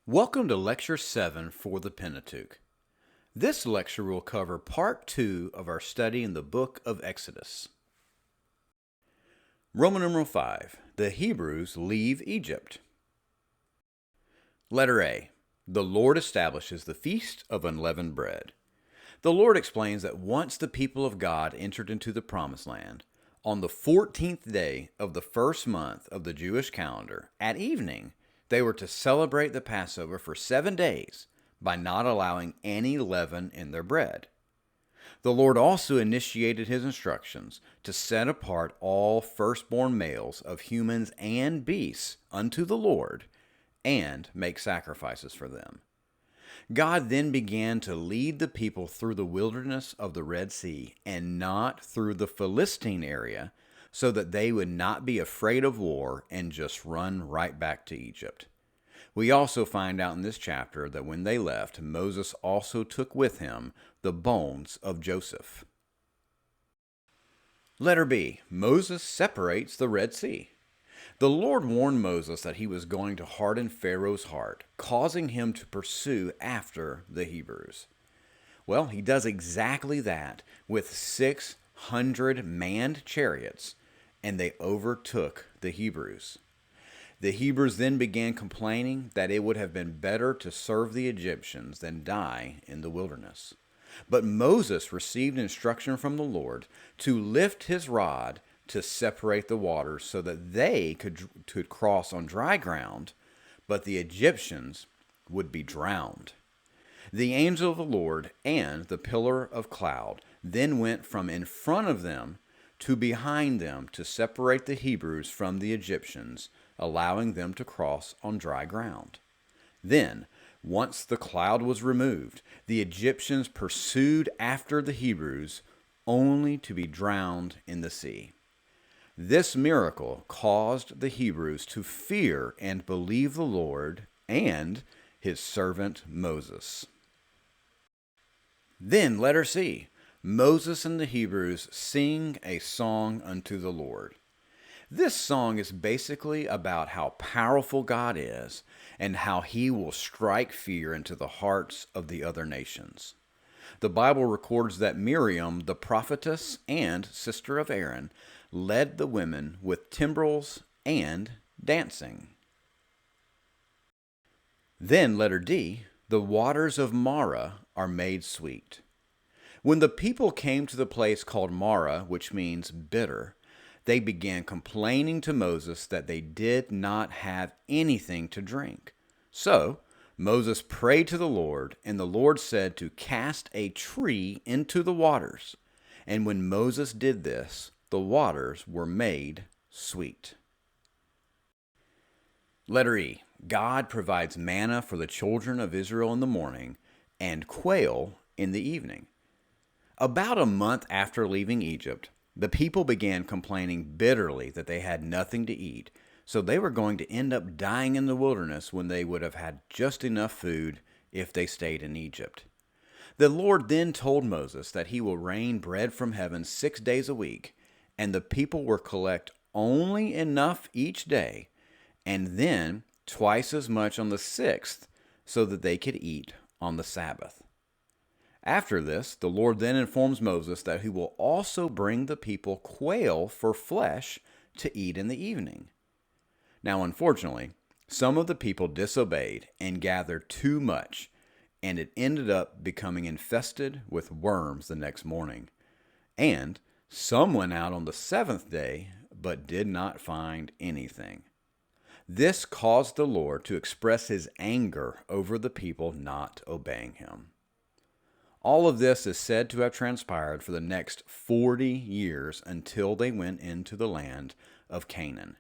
Welcome to Lecture 7 for the Pentateuch. This lecture will cover Part 2 of our study in the book of Exodus. Roman numeral 5. The Hebrews leave Egypt. Letter A. The Lord establishes the Feast of Unleavened Bread. The Lord explains that once the people of God entered into the Promised Land, on the 14th day of the first month of the Jewish calendar, at evening, they were to celebrate the Passover for 7 days by not allowing any leaven in their bread. The Lord also initiated his instructions to set apart all firstborn males of humans and beasts unto the Lord and make sacrifices for them. God then began to lead the people through the wilderness of the Red Sea and not through the Philistine area, so that they would not be afraid of war and just run right back to Egypt. We also find out in this chapter that when they left, Moses also took with him the bones of Joseph. Letter B. Moses separates the Red Sea. The Lord warned Moses that he was going to harden Pharaoh's heart, causing him to pursue after the Hebrews. Well, he does exactly that with 600 manned chariots, and they overtook the Hebrews. The Hebrews then began complaining that it would have been better to serve the Egyptians than die in the wilderness. But Moses received instruction from the Lord to lift his rod to separate the waters so that they could cross on dry ground, but the Egyptians would be drowned. The angel of the Lord and the pillar of cloud then went from in front of them to behind them to separate the Hebrews from the Egyptians, allowing them to cross on dry ground. Then, once the cloud was removed, the Egyptians pursued after the Hebrews, only to be drowned in the sea. This miracle caused the Hebrews to fear and believe the Lord and his servant Moses. Then, letter C. Moses and the Hebrews sing a song unto the Lord. This song is basically about how powerful God is and how he will strike fear into the hearts of the other nations. The Bible records that Miriam, the prophetess and sister of Aaron, led the women with timbrels and dancing. Then, letter D, the waters of Marah are made sweet. When the people came to the place called Marah, which means bitter, they began complaining to Moses that they did not have anything to drink. So Moses prayed to the Lord, and the Lord said to cast a tree into the waters. And when Moses did this, the waters were made sweet. Letter E. God provides manna for the children of Israel in the morning and quail in the evening. About a month after leaving Egypt, the people began complaining bitterly that they had nothing to eat, so they were going to end up dying in the wilderness when they would have had just enough food if they stayed in Egypt. The Lord then told Moses that he will rain bread from heaven 6 days a week, and the people will collect only enough each day, and then twice as much on the 6th, so that they could eat on the Sabbath. After this, the Lord then informs Moses that he will also bring the people quail for flesh to eat in the evening. Now, unfortunately, some of the people disobeyed and gathered too much, and it ended up becoming infested with worms the next morning. And some went out on the 7th day, but did not find anything. This caused the Lord to express his anger over the people not obeying him. All of this is said to have transpired for the next 40 years until they went into the land of Canaan.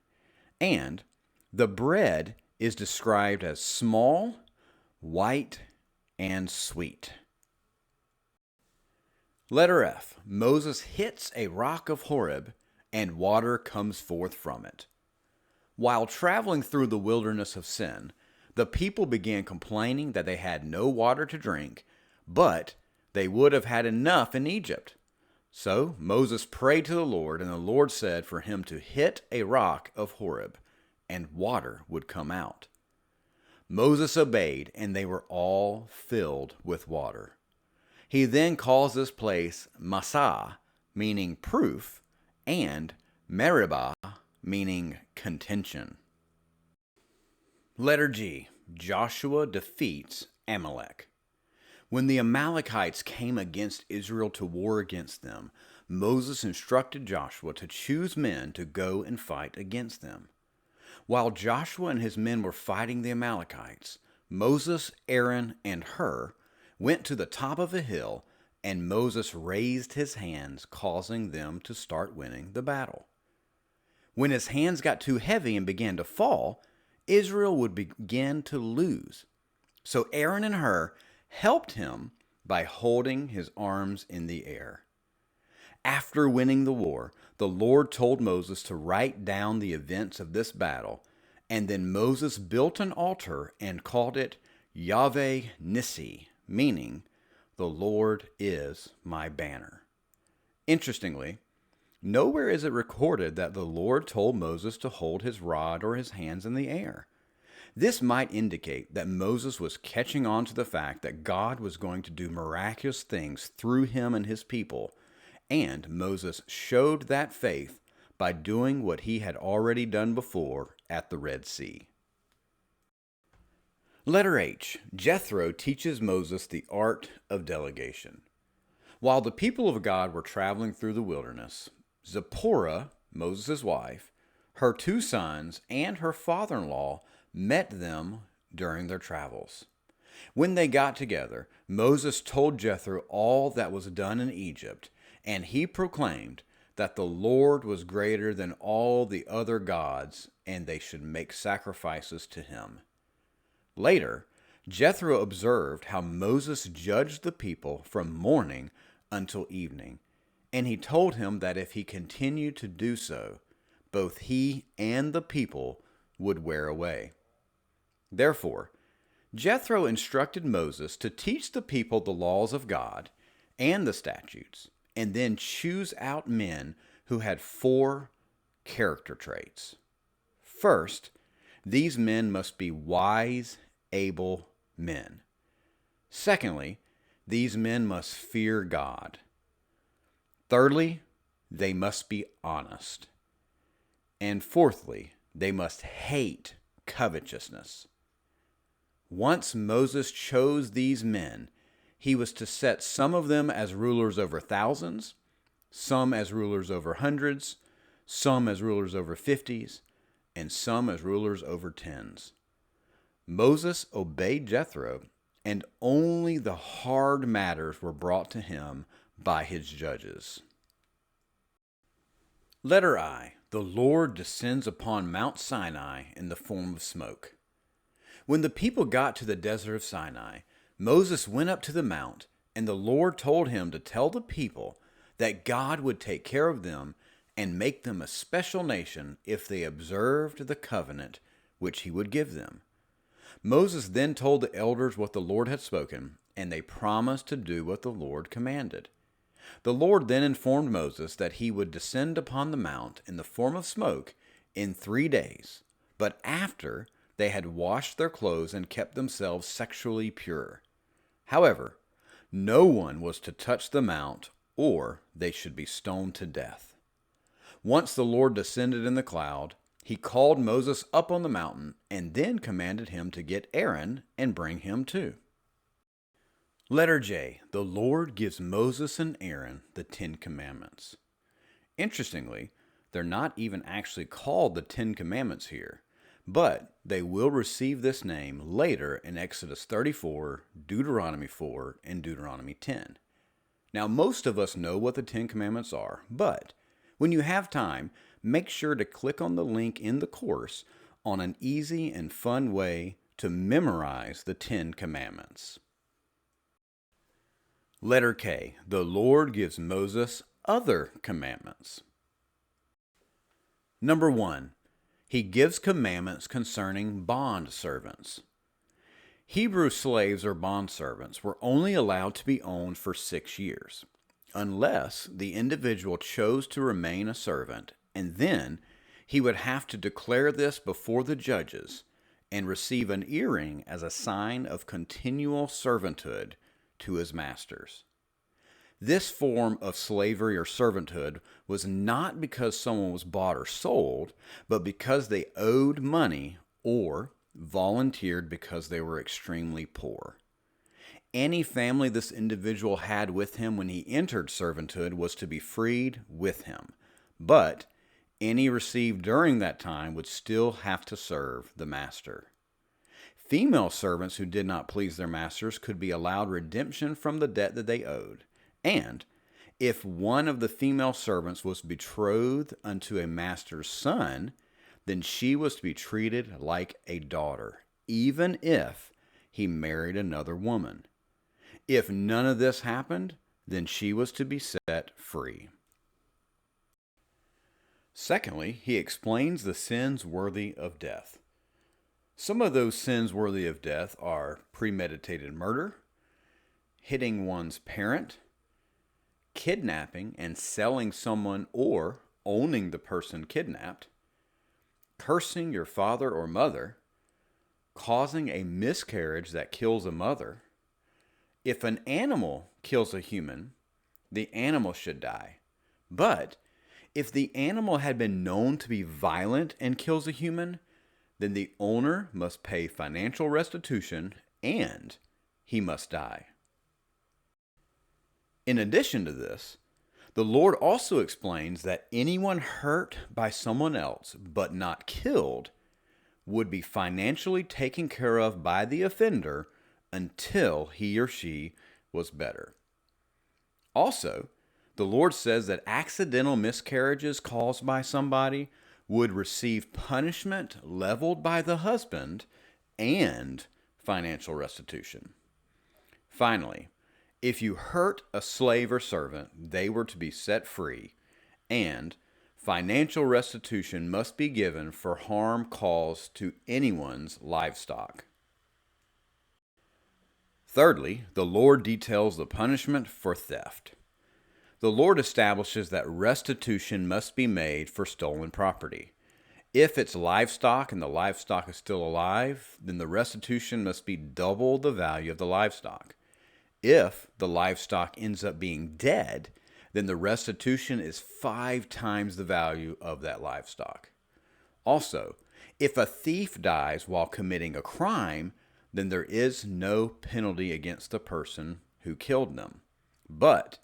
And the bread is described as small, white, and sweet. Letter F. Moses hits a rock of Horeb, and water comes forth from it. While traveling through the wilderness of Sin, the people began complaining that they had no water to drink, but they would have had enough in Egypt. So Moses prayed to the Lord, and the Lord said for him to hit a rock of Horeb, and water would come out. Moses obeyed, and they were all filled with water. He then calls this place Massah, meaning proof, and Meribah, meaning contention. Letter G. Joshua defeats Amalek. When the Amalekites came against Israel to war against them, Moses instructed Joshua to choose men to go and fight against them. While Joshua and his men were fighting the Amalekites, Moses, Aaron, and Hur went to the top of a hill, and Moses raised his hands, causing them to start winning the battle. When his hands got too heavy and began to fall, Israel would begin to lose. So Aaron and Hur helped him by holding his arms in the air. After winning the war, the Lord told Moses to write down the events of this battle, and then Moses built an altar and called it Yahweh Nissi, meaning, the Lord is my banner. Interestingly, nowhere is it recorded that the Lord told Moses to hold his rod or his hands in the air. This might indicate that Moses was catching on to the fact that God was going to do miraculous things through him and his people, and Moses showed that faith by doing what he had already done before at the Red Sea. Letter H. Jethro teaches Moses the art of delegation. While the people of God were traveling through the wilderness, Zipporah, Moses' wife, her 2 sons, and her father-in-law met them during their travels. When they got together, Moses told Jethro all that was done in Egypt, and he proclaimed that the Lord was greater than all the other gods, and they should make sacrifices to him. Later, Jethro observed how Moses judged the people from morning until evening, and he told him that if he continued to do so, both he and the people would wear away. Therefore, Jethro instructed Moses to teach the people the laws of God and the statutes, and then choose out men who had 4 character traits. First, these men must be wise, able men. Secondly, these men must fear God. Thirdly, they must be honest. And fourthly, they must hate covetousness. Once Moses chose these men, he was to set some of them as rulers over thousands, some as rulers over hundreds, some as rulers over 50s, and some as rulers over 10s. Moses obeyed Jethro, and only the hard matters were brought to him by his judges. Letter I. The Lord descends upon Mount Sinai in the form of smoke. When the people got to the desert of Sinai, Moses went up to the mount, and the Lord told him to tell the people that God would take care of them and make them a special nation if they observed the covenant which he would give them. Moses then told the elders what the Lord had spoken, and they promised to do what the Lord commanded. The Lord then informed Moses that he would descend upon the mount in the form of smoke in 3 days, but after they had washed their clothes and kept themselves sexually pure. However, no one was to touch the mount, or they should be stoned to death. Once the Lord descended in the cloud, he called Moses up on the mountain and then commanded him to get Aaron and bring him too. Letter J. The Lord gives Moses and Aaron the 10 Commandments. Interestingly, they're not even actually called the 10 Commandments here, but they will receive this name later in Exodus 34, Deuteronomy 4, and Deuteronomy 10. Now, most of us know what the 10 Commandments are, but when you have time, make sure to click on the link in the course on an easy and fun way to memorize the 10 Commandments. Letter K. The Lord gives Moses other commandments. Number 1. He gives commandments concerning bond servants. Hebrew slaves or bondservants were only allowed to be owned for 6 years, unless the individual chose to remain a servant, and then he would have to declare this before the judges, and receive an earring as a sign of continual servanthood to his masters. This form of slavery or servanthood was not because someone was bought or sold, but because they owed money or volunteered because they were extremely poor. Any family this individual had with him when he entered servanthood was to be freed with him, but any received during that time would still have to serve the master. Female servants who did not please their masters could be allowed redemption from the debt that they owed, and if one of the female servants was betrothed unto a master's son, then she was to be treated like a daughter, even if he married another woman. If none of this happened, then she was to be set free. Secondly, he explains the sins worthy of death. Some of those sins worthy of death are premeditated murder, hitting one's parent, kidnapping and selling someone or owning the person kidnapped, cursing your father or mother, causing a miscarriage that kills a mother. If an animal kills a human, the animal should die. But if the animal had been known to be violent and kills a human, then the owner must pay financial restitution and he must die. In addition to this, the Lord also explains that anyone hurt by someone else but not killed would be financially taken care of by the offender until he or she was better. Also, the Lord says that accidental miscarriages caused by somebody would receive punishment leveled by the husband and financial restitution. Finally, if you hurt a slave or servant, they were to be set free, and financial restitution must be given for harm caused to anyone's livestock. Thirdly, the Lord details the punishment for theft. The Lord establishes that restitution must be made for stolen property. If it's livestock and the livestock is still alive, then the restitution must be double the value of the livestock. If the livestock ends up being dead, then the restitution is 5 times the value of that livestock. Also, if a thief dies while committing a crime, then there is no penalty against the person who killed them. But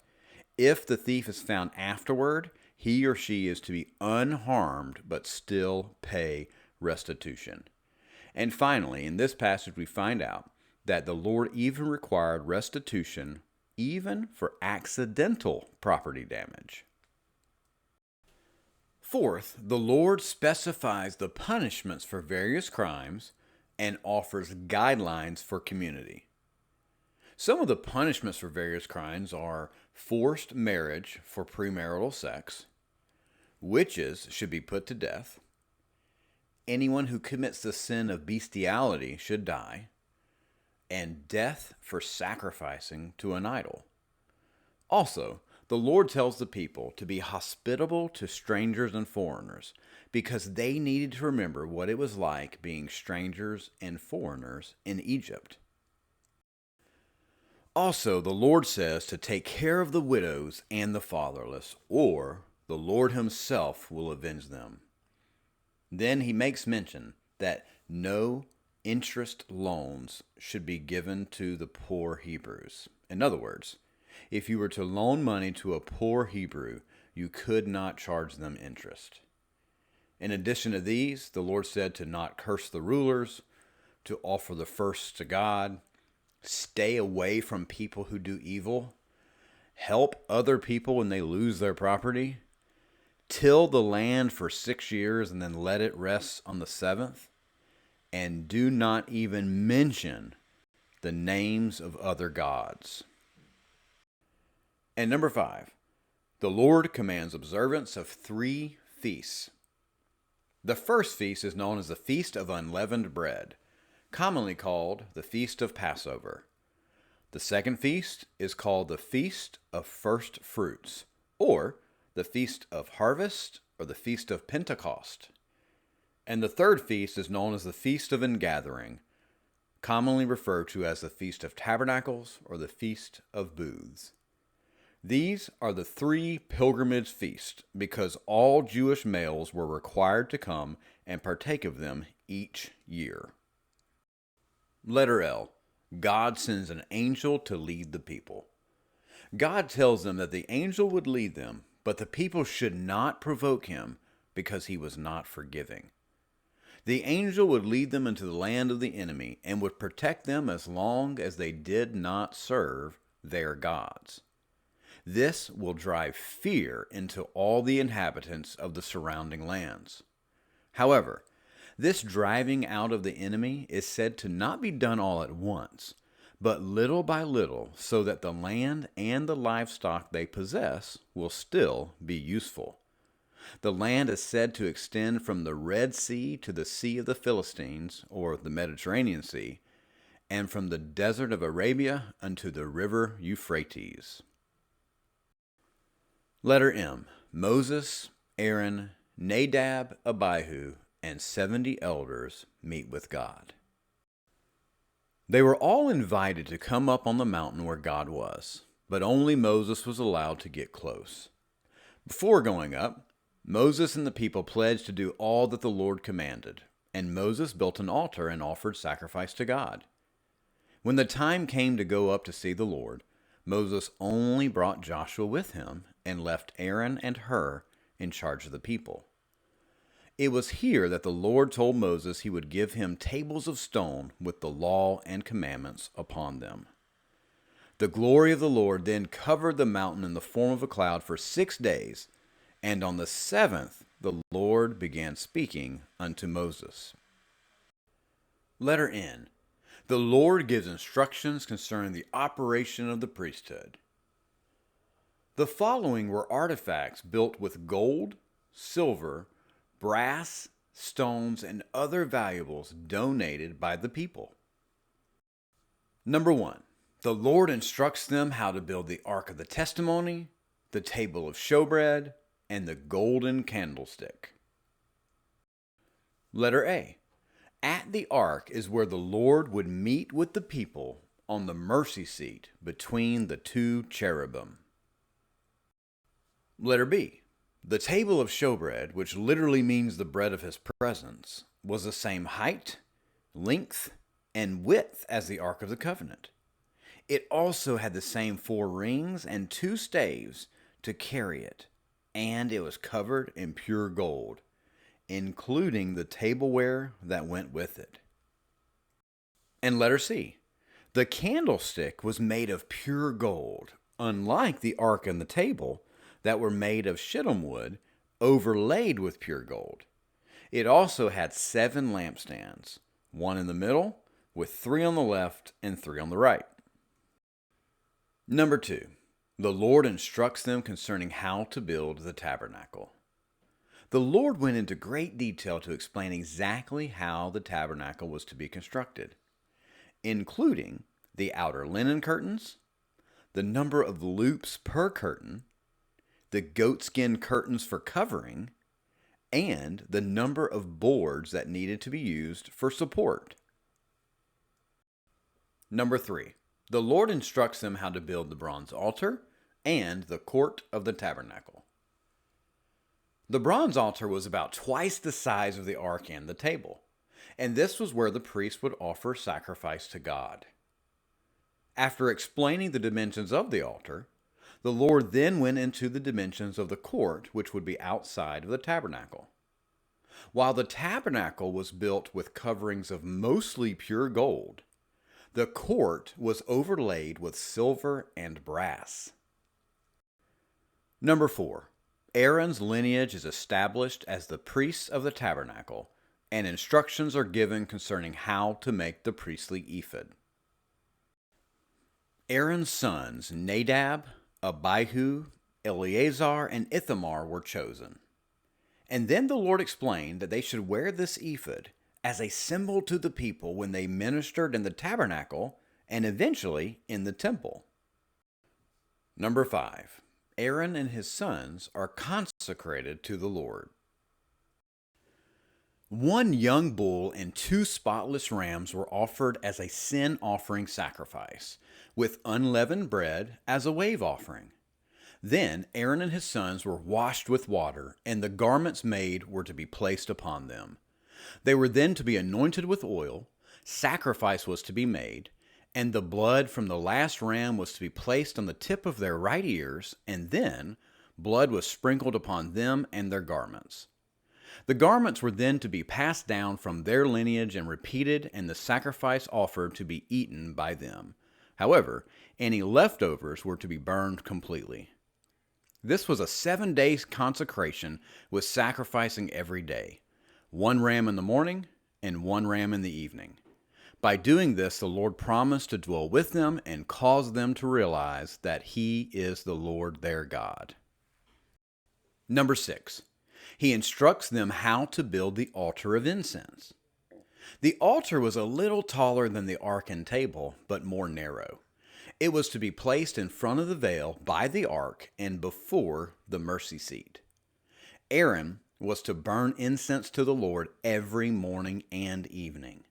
if the thief is found afterward, he or she is to be unharmed but still pay restitution. And finally, in this passage we find out that the Lord even required restitution even for accidental property damage. Fourth, the Lord specifies the punishments for various crimes and offers guidelines for community. Some of the punishments for various crimes are forced marriage for premarital sex, witches should be put to death, anyone who commits the sin of bestiality should die, and death for sacrificing to an idol. Also, the Lord tells the people to be hospitable to strangers and foreigners because they needed to remember what it was like being strangers and foreigners in Egypt. Also, the Lord says to take care of the widows and the fatherless, or the Lord himself will avenge them. Then he makes mention that no interest loans should be given to the poor Hebrews. In other words, if you were to loan money to a poor Hebrew, you could not charge them interest. In addition to these, the Lord said to not curse the rulers, to offer the first to God, stay away from people who do evil, help other people when they lose their property, till the land for 6 years and then let it rest on the 7th, and do not even mention the names of other gods. And number 5, the Lord commands observance of 3 feasts. The first feast is known as the Feast of Unleavened Bread, commonly called the Feast of Passover. The second feast is called the Feast of First Fruits, or the Feast of Harvest, or the Feast of Pentecost. And the third feast is known as the Feast of Ingathering, commonly referred to as the Feast of Tabernacles or the Feast of Booths. These are the three pilgrimage feasts because all Jewish males were required to come and partake of them each year. Letter L. God sends an angel to lead the people. God tells them that the angel would lead them, but the people should not provoke him because he was not forgiving. The angel would lead them into the land of the enemy and would protect them as long as they did not serve their gods. This will drive fear into all the inhabitants of the surrounding lands. However, this driving out of the enemy is said to not be done all at once, but little by little, so that the land and the livestock they possess will still be useful. The land is said to extend from the Red Sea to the Sea of the Philistines, or the Mediterranean Sea, and from the desert of Arabia unto the river Euphrates. Letter M. Moses, Aaron, Nadab, Abihu, and 70 elders meet with God. They were all invited to come up on the mountain where God was, but only Moses was allowed to get close. Before going up, Moses and the people pledged to do all that the Lord commanded, and Moses built an altar and offered sacrifice to God. When the time came to go up to see the Lord, Moses only brought Joshua with him and left Aaron and Hur in charge of the people. It was here that the Lord told Moses he would give him tables of stone with the law and commandments upon them. The glory of the Lord then covered the mountain in the form of a cloud for 6 days, and on the 7th the Lord began speaking unto Moses. Letter N. The Lord gives instructions concerning the operation of the priesthood. The following were artifacts built with gold, silver, brass, stones, and other valuables donated by the people. Number 1. The Lord instructs them how to build the Ark of the Testimony, the table of showbread, and the golden candlestick. Letter A. At the ark is where the Lord would meet with the people on the mercy seat between the two cherubim. Letter B. The table of showbread, which literally means the bread of his presence, was the same height, length, and width as the Ark of the Covenant. It also had the same 4 rings and 2 staves to carry it, and it was covered in pure gold, including the tableware that went with it. And letter C. The candlestick was made of pure gold, unlike the ark and the table that were made of shittim wood overlaid with pure gold. It also had 7 lampstands, 1 in the middle, with 3 on the left and 3 on the right. Number 2. The Lord instructs them concerning how to build the tabernacle. The Lord went into great detail to explain exactly how the tabernacle was to be constructed, including the outer linen curtains, the number of loops per curtain, the goatskin curtains for covering, and the number of boards that needed to be used for support. Number 3. The Lord instructs them how to build the bronze altar and the court of the tabernacle. The bronze altar was about twice the size of the ark and the table, and this was where the priest would offer sacrifice to God. After explaining the dimensions of the altar, the Lord then went into the dimensions of the court, which would be outside of the tabernacle. While the tabernacle was built with coverings of mostly pure gold, the court was overlaid with silver and brass. Number 4. Aaron's lineage is established as the priest of the tabernacle, and instructions are given concerning how to make the priestly ephod. Aaron's sons, Nadab, Abihu, Eleazar, and Ithamar were chosen. And then the Lord explained that they should wear this ephod as a symbol to the people when they ministered in the tabernacle and eventually in the temple. Number 5. Aaron and his sons are consecrated to the Lord. One young bull and two spotless rams were offered as a sin offering sacrifice, with unleavened bread as a wave offering. Then Aaron and his sons were washed with water, and the garments made were to be placed upon them. They were then to be anointed with oil, sacrifice was to be made, and the blood from the last ram was to be placed on the tip of their right ears, and then blood was sprinkled upon them and their garments. The garments were then to be passed down from their lineage and repeated, and the sacrifice offered to be eaten by them. However, any leftovers were to be burned completely. This was a 7-day consecration with sacrificing every day, one ram in the morning and one ram in the evening. By doing this, the Lord promised to dwell with them and cause them to realize that He is the Lord their God. Number 6, He instructs them how to build the altar of incense. The altar was a little taller than the ark and table, but more narrow. It was to be placed in front of the veil by the ark and before the mercy seat. Aaron was to burn incense to the Lord every morning and evening.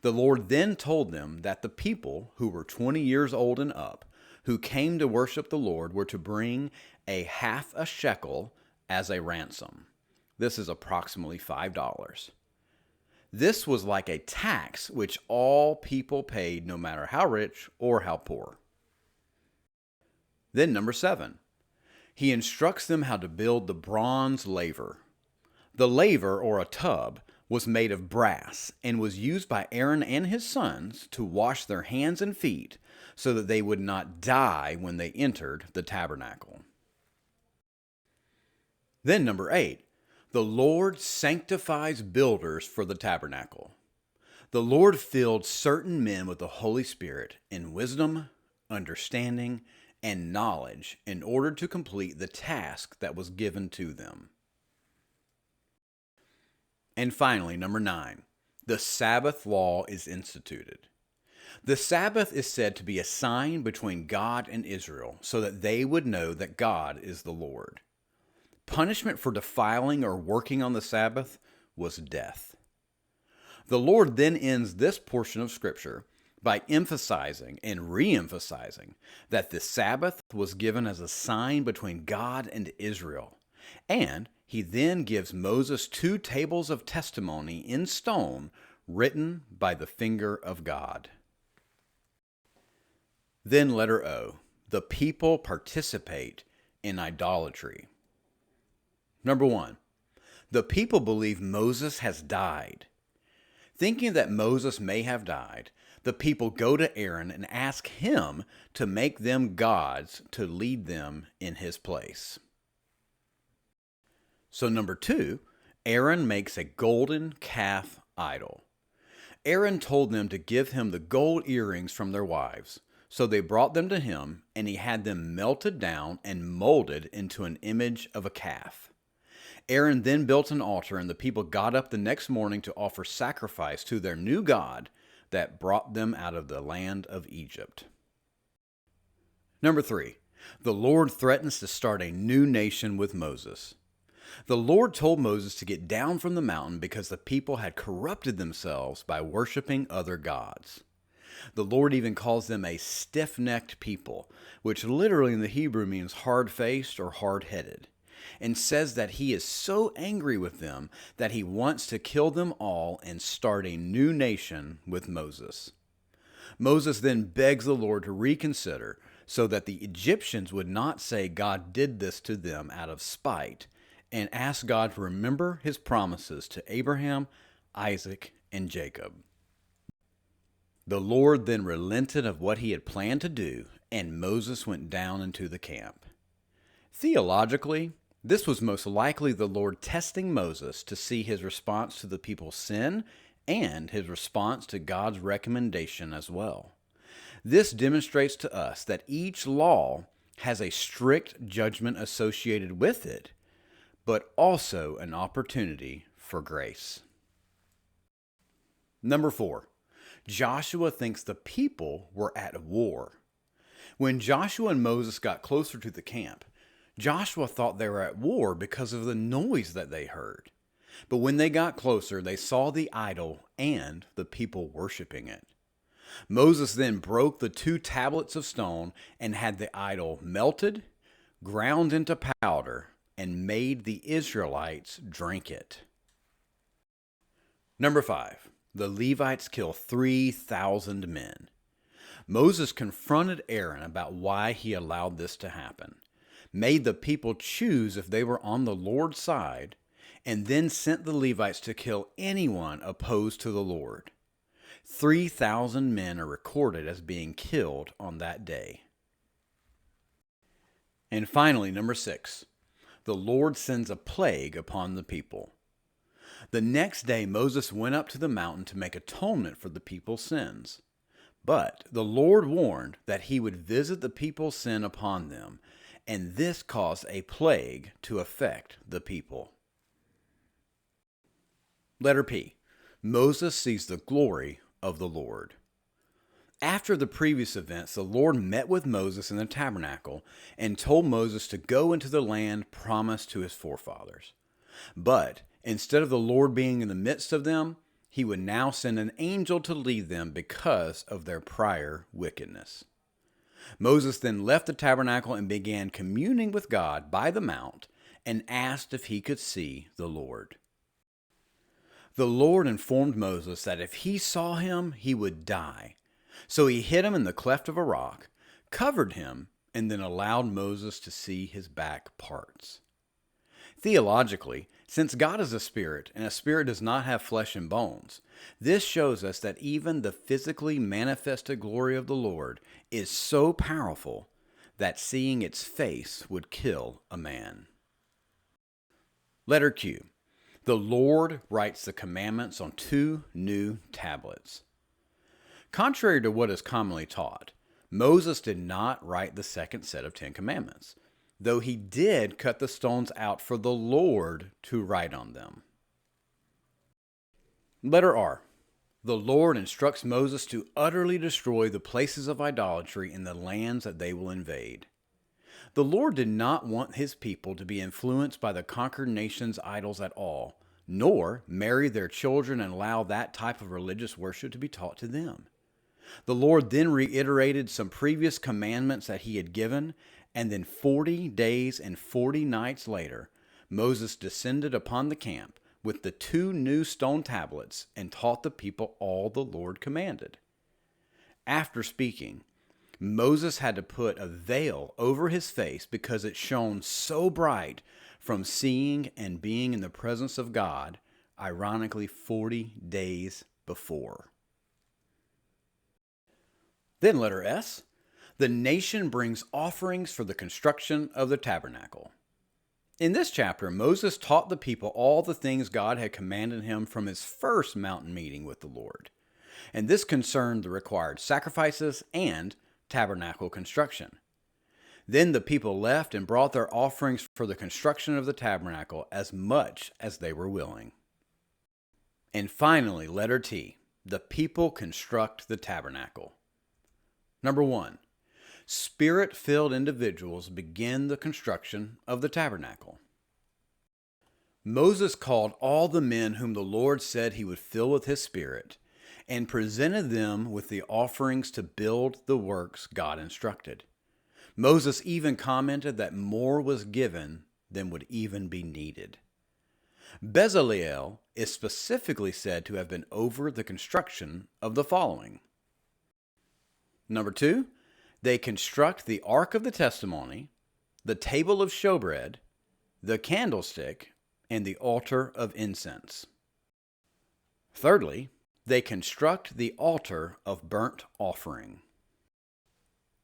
The Lord then told them that the people who were 20 years old and up, who came to worship the Lord, were to bring a half a shekel as a ransom. This is approximately $5. This was like a tax which all people paid, no matter how rich or how poor. Then number 7, He instructs them how to build the bronze laver. The laver, or a tub, was made of brass and was used by Aaron and his sons to wash their hands and feet so that they would not die when they entered the tabernacle. Then number 8, the Lord sanctifies builders for the tabernacle. The Lord filled certain men with the Holy Spirit in wisdom, understanding, and knowledge in order to complete the task that was given to them. And finally, number 9, the Sabbath law is instituted. The Sabbath is said to be a sign between God and Israel so that they would know that God is the Lord. Punishment for defiling or working on the Sabbath was death. The Lord then ends this portion of Scripture by emphasizing and re-emphasizing that the Sabbath was given as a sign between God and Israel, and He then gives Moses 2 tables of testimony in stone written by the finger of God. Then letter O, the people participate in idolatry. Number 1, the people believe Moses has died. Thinking that Moses may have died, the people go to Aaron and ask him to make them gods to lead them in his place. So number 2, Aaron makes a golden calf idol. Aaron told them to give him the gold earrings from their wives. So they brought them to him, and he had them melted down and molded into an image of a calf. Aaron then built an altar, and the people got up the next morning to offer sacrifice to their new God that brought them out of the land of Egypt. Number 3, the Lord threatens to start a new nation with Moses. The Lord told Moses to get down from the mountain because the people had corrupted themselves by worshiping other gods. The Lord even calls them a stiff-necked people, which literally in the Hebrew means hard-faced or hard-headed, and says that He is so angry with them that He wants to kill them all and start a new nation with Moses. Moses then begs the Lord to reconsider so that the Egyptians would not say God did this to them out of spite, and ask God to remember His promises to Abraham, Isaac, and Jacob. The Lord then relented of what He had planned to do, and Moses went down into the camp. Theologically, this was most likely the Lord testing Moses to see his response to the people's sin and his response to God's recommendation as well. This demonstrates to us that each law has a strict judgment associated with it, but also an opportunity for grace. Number 4, Joshua thinks the people were at war. When Joshua and Moses got closer to the camp, Joshua thought they were at war because of the noise that they heard. But when they got closer, they saw the idol and the people worshiping it. Moses then broke the 2 tablets of stone and had the idol melted, ground into powder, and made the Israelites drink it. Number 5. The Levites kill 3,000 men. Moses confronted Aaron about why he allowed this to happen, made the people choose if they were on the Lord's side, and then sent the Levites to kill anyone opposed to the Lord. 3,000 men are recorded as being killed on that day. And finally, number 6, the Lord sends a plague upon the people. The next day Moses went up to the mountain to make atonement for the people's sins. But the Lord warned that he would visit the people's sin upon them, and this caused a plague to affect the people. Letter P. Moses sees the glory of the Lord. After the previous events, the Lord met with Moses in the tabernacle and told Moses to go into the land promised to his forefathers. But instead of the Lord being in the midst of them, he would now send an angel to lead them because of their prior wickedness. Moses then left the tabernacle and began communing with God by the mount and asked if he could see the Lord. The Lord informed Moses that if he saw him, he would die. So he hid him in the cleft of a rock, covered him, and then allowed Moses to see his back parts. Theologically, since God is a spirit, and a spirit does not have flesh and bones, this shows us that even the physically manifested glory of the Lord is so powerful that seeing its face would kill a man. Letter Q. The Lord writes the commandments on 2 new tablets. Contrary to what is commonly taught, Moses did not write the second set of 10 commandments, though he did cut the stones out for the Lord to write on them. Letter R. The Lord instructs Moses to utterly destroy the places of idolatry in the lands that they will invade. The Lord did not want his people to be influenced by the conquered nation's idols at all, nor marry their children and allow that type of religious worship to be taught to them. The Lord then reiterated some previous commandments that he had given, and then 40 days and 40 nights later, Moses descended upon the camp with the 2 new stone tablets and taught the people all the Lord commanded. After speaking, Moses had to put a veil over his face because it shone so bright from seeing and being in the presence of God, ironically 40 days before. Then letter S. The nation brings offerings for the construction of the tabernacle. In this chapter, Moses taught the people all the things God had commanded him from his first mountain meeting with the Lord. And this concerned the required sacrifices and tabernacle construction. Then the people left and brought their offerings for the construction of the tabernacle as much as they were willing. And finally, letter T. The people construct the tabernacle. Number 1. Spirit-filled individuals begin the construction of the tabernacle. Moses called all the men whom the Lord said he would fill with his Spirit and presented them with the offerings to build the works God instructed. Moses even commented that more was given than would even be needed. Bezaleel is specifically said to have been over the construction of the following. Number 2, they construct the Ark of the Testimony, the table of showbread, the candlestick, and the altar of incense. Thirdly, they construct the altar of burnt offering.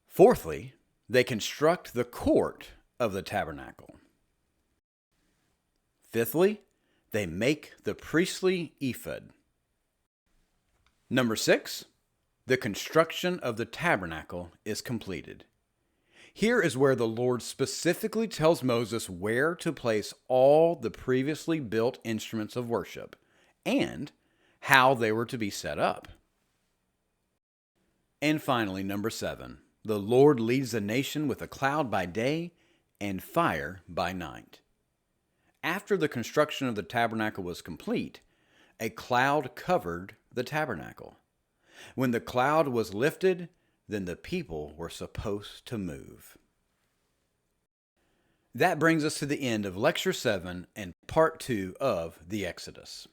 Fourthly, they construct the court of the tabernacle. Fifthly, they make the priestly ephod. Number 6, the construction of the tabernacle is completed. Here is where the Lord specifically tells Moses where to place all the previously built instruments of worship and how they were to be set up. And finally, number 7, the Lord leads the nation with a cloud by day and fire by night. after the construction of the tabernacle was complete, a cloud covered the tabernacle. When the cloud was lifted, then the people were supposed to move. That brings us to the end of Lecture 7 and Part 2 of the Exodus.